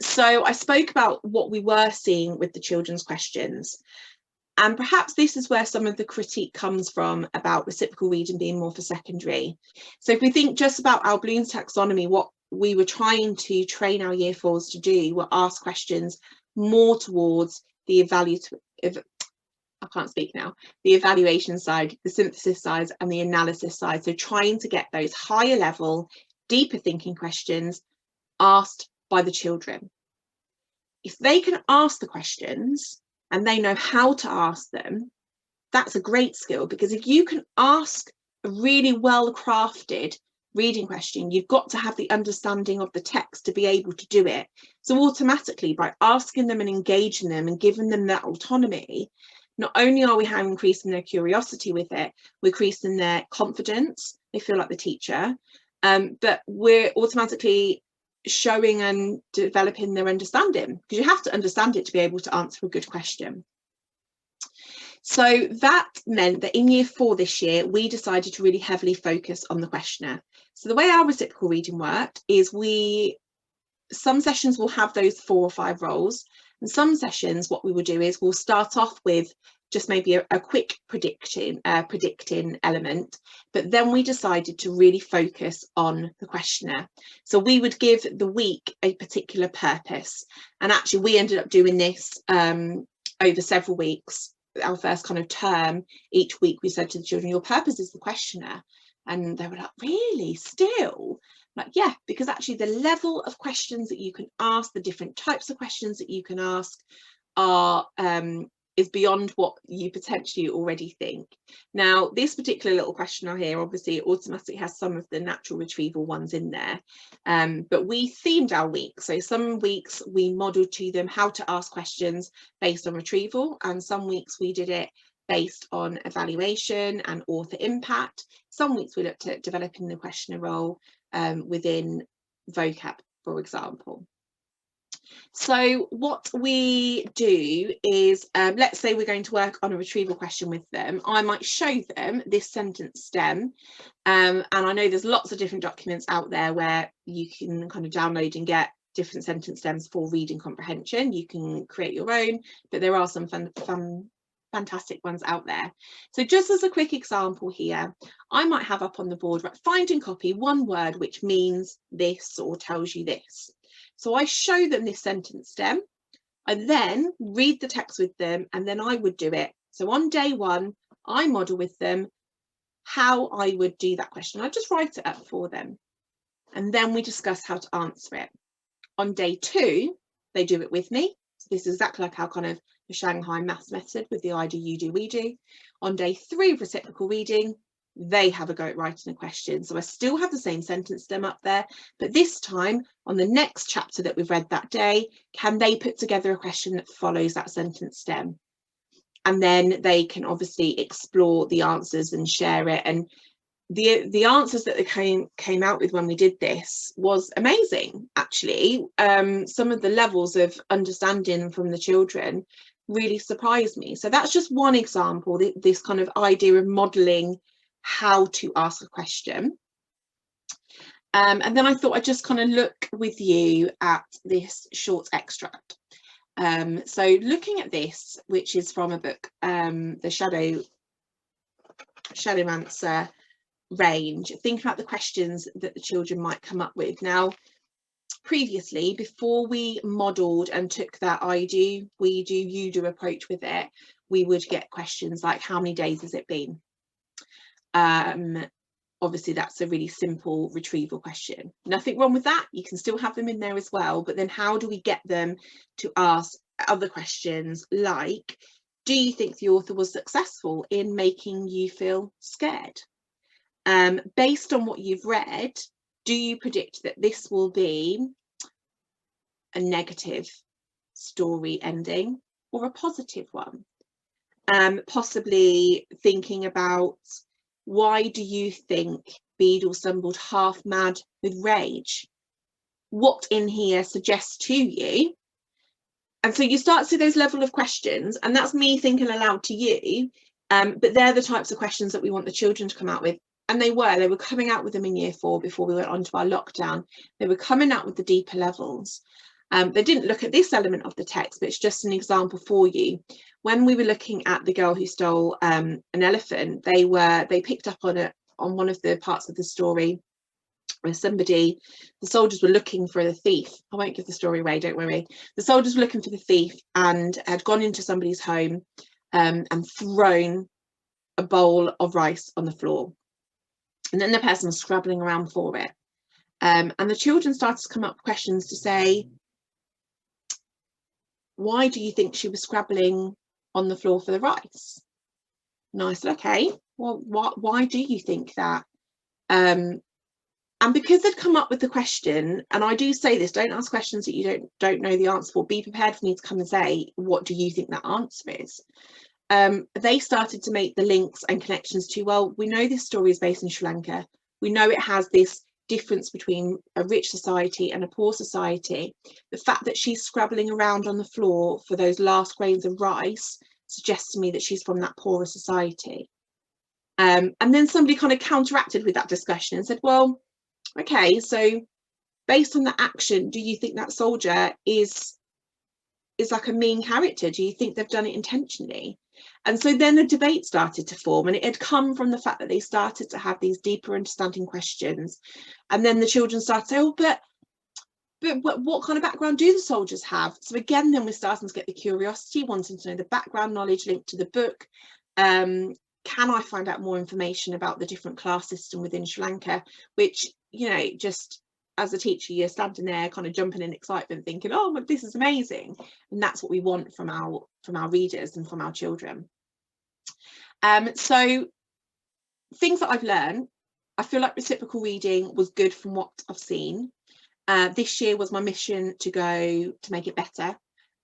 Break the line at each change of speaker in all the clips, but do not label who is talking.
So I spoke about what we were seeing with the children's questions. And perhaps this is where some of the critique comes from about reciprocal reading being more for secondary. So if we think just about our Bloom's taxonomy, what we were trying to train our year fours to do were ask questions more towards the evaluation side, the synthesis side and the analysis side. So trying to get those higher level, deeper thinking questions asked by the children. If they can ask the questions and they know how to ask them, that's a great skill, because if you can ask a really well crafted reading question, you've got to have the understanding of the text to be able to do it. So automatically, by asking them and engaging them and giving them that autonomy, not only are we increasing their curiosity with it, we're increasing their confidence, they feel like the teacher, but we're automatically showing and developing their understanding, because you have to understand it to be able to answer a good question. So that meant that in year 4 this year, we decided to really heavily focus on the questionnaire. So the way our reciprocal reading worked is some sessions will have those 4 or 5 roles, and some sessions what we will do is we'll start off with just maybe a quick predicting element, but then we decided to really focus on the questionnaire. So we would give the week a particular purpose, and actually we ended up doing this over several weeks. Our first kind of term, each week we said to the children, your purpose is the questionnaire, and they were like, really, still? Like, yeah, because actually the level of questions that you can ask, the different types of questions that you can ask are is beyond what you potentially already think. Now, this particular little questionnaire here, obviously it automatically has some of the natural retrieval ones in there, but we themed our week. So some weeks we modelled to them how to ask questions based on retrieval, and some weeks we did it based on evaluation and author impact. Some weeks we looked at developing the questionnaire role within vocab, for example. So what we do is, let's say we're going to work on a retrieval question with them. I might show them this sentence stem, and I know there's lots of different documents out there where you can kind of download and get different sentence stems for reading comprehension. You can create your own, but there are some fantastic ones out there. So just as a quick example here, I might have up on the board, right, find and copy one word which means this or tells you this. So I show them this sentence stem, I then read the text with them, and then I would do it. So on day 1, I model with them how I would do that question. I just write it up for them, and then we discuss how to answer it. On day 2, they do it with me. So this is exactly like our kind of the Shanghai maths method with the I do, you do, we do. On day 3 of reciprocal reading, they have a go at writing a question. So I still have the same sentence stem up there, but this time on the next chapter that we've read that day, can they put together a question that follows that sentence stem? And then they can obviously explore the answers and share it. And the answers that they came out with when we did this was amazing, actually. Some of the levels of understanding from the children really surprised me. So that's just one example, this kind of idea of modelling how to ask a question. And then I thought I'd just kind of look with you at this short extract. So looking at this, which is from a book, the Shadowmancer range, thinking about the questions that the children might come up with. Now, previously, before we modelled and took that I do, we do, you do approach with it, we would get questions like, how many days has it been? Obviously that's a really simple retrieval question. Nothing wrong with that, you can still have them in there as well, but then how do we get them to ask other questions like, do you think the author was successful in making you feel scared? Based on what you've read, do you predict that this will be a negative story ending or a positive one? Possibly thinking about, why do you think Beadle stumbled half mad with rage? What in here suggests to you? And so you start to see those level of questions, and that's me thinking aloud to you, but they're the types of questions that we want the children to come out with. And they were coming out with them in year 4 before we went on to our lockdown. They were coming out with the deeper levels. They didn't look at this element of the text, but it's just an example for you. When we were looking at the girl who stole an elephant, they picked up on one of the parts of the story where the soldiers were looking for the thief. I won't give the story away, don't worry. The soldiers were looking for the thief and had gone into somebody's home and thrown a bowl of rice on the floor. And then the person was scrabbling around for it. And the children started to come up with questions to say, why do you think she was scrabbling on the floor for the rice? And I said, okay, well, why do you think that? And because they'd come up with the question, and I do say this, don't ask questions that you don't know the answer for. Be prepared for me to come and say, what do you think that answer is? They started to make the links and connections to, well, we know this story is based in Sri Lanka. We know it has this difference between a rich society and a poor society. The fact that she's scrabbling around on the floor for those last grains of rice suggests to me that she's from that poorer society. And then somebody kind of counteracted with that discussion and said, well, okay, so based on that action, do you think that soldier is like a mean character? Do you think they've done it intentionally? And so then the debate started to form, and it had come from the fact that they started to have these deeper understanding questions. And then the children started to say, oh, but what kind of background do the soldiers have? So again, then we're starting to get the curiosity, wanting to know the background knowledge linked to the book. Can I find out more information about the different class system within Sri Lanka? Which, you know, just as a teacher, you're standing there kind of jumping in excitement, thinking, oh, this is amazing. And that's what we want from our readers and from our children. So things that I've learned, I feel like reciprocal reading was good from what I've seen. This year was my mission to make it better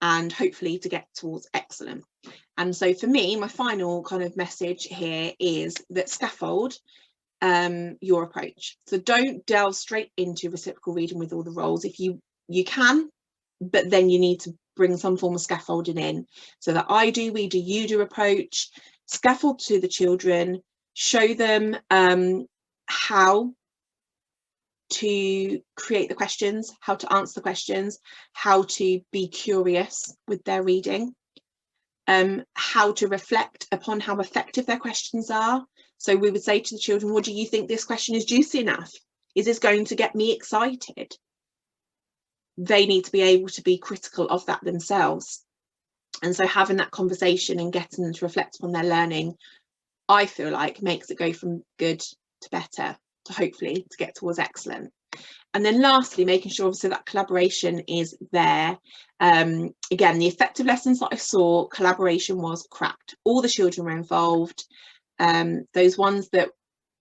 and hopefully to get towards excellent. And so for me, my final kind of message here is that scaffold your approach. So don't delve straight into reciprocal reading with all the roles. If you can, but then you need to bring some form of scaffolding in. So that I do, we do, you do approach, scaffold to the children, show them how to create the questions, how to answer the questions, how to be curious with their reading, how to reflect upon how effective their questions are. So we would say to the children, well, do you think this question is juicy enough? Is this going to get me excited? They need to be able to be critical of that themselves. And so having that conversation and getting them to reflect on their learning, I feel like makes it go from good to better, to hopefully to get towards excellent. And then lastly, making sure obviously that collaboration is there. Again, the effective lessons that I saw, collaboration was cracked. All the children were involved. Those ones that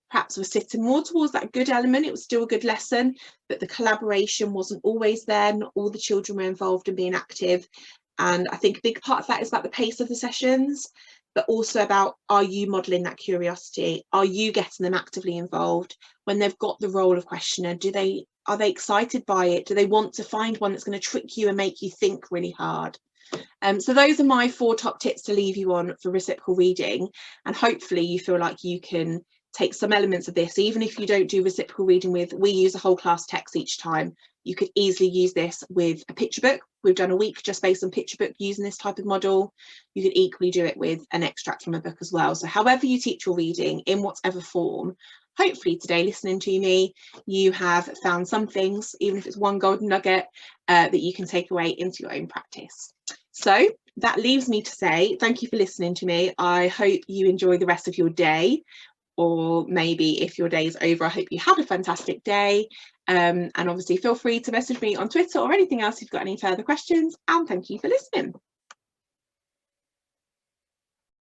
perhaps were sitting more towards that good element, it was still a good lesson, but the collaboration wasn't always there. Not all the children were involved and being active. And I think a big part of that is about the pace of the sessions, but also about, are you modelling that curiosity? Are you getting them actively involved? When they've got the role of questioner, are they excited by it? Do they want to find one that's going to trick you and make you think really hard? So those are my 4 top tips to leave you on for reciprocal reading, and hopefully you feel like you can take some elements of this. Even if you don't do reciprocal reading we use a whole class text each time, you could easily use this with a picture book. We've done a week just based on picture book using this type of model. You could equally do it with an extract from a book as well. So however you teach your reading, in whatever form, hopefully today listening to me, you have found some things, even if it's one golden nugget, that you can take away into your own practice. So that leaves me to say thank you for listening to me. I hope you enjoy the rest of your day, or maybe if your day is over, I hope you had a fantastic day. And obviously feel free to message me on Twitter or anything else if you've got any further questions, and thank you for listening.